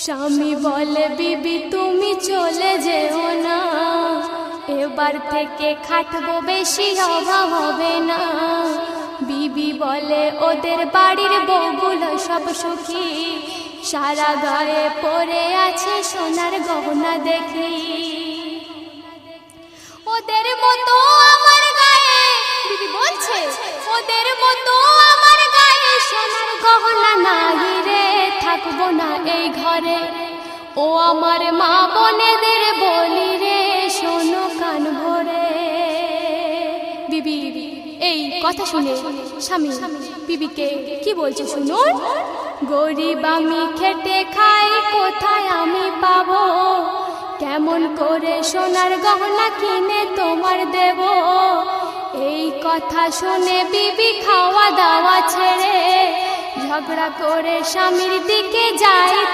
স্বামী বলে বিবি তুমি চলে যেও না, এবার থেকে খাটবো বেশি অভাব হবে না। বিবি বলে ওদের বাড়ির বউগুলো সব সুখী, সারা গায়ে পরে আছে সোনার গহনা দেখি। ওদের মতো আমার গায়ে, বিবি বলছে ওদের মতো আমার গায়ে সোনার গহনা নাই রে, থাকবো না এই ঘরে। ও আমার মা বোনেদের বলি রে, শোনো কান ভরে। বিবি এই কথা শুনে স্বামী বিবিকে কি বলছে শুনুন। গরিব আমি খেটে খাই, কোথায় আমি পাবো, কেমন করে সোনার গহনা কিনে তোমার দেব। এই কথা শুনে বিবি খাওয়া দাওয়া ছেড়ে ঝগড়া করে স্বামীর দিকে যাইতে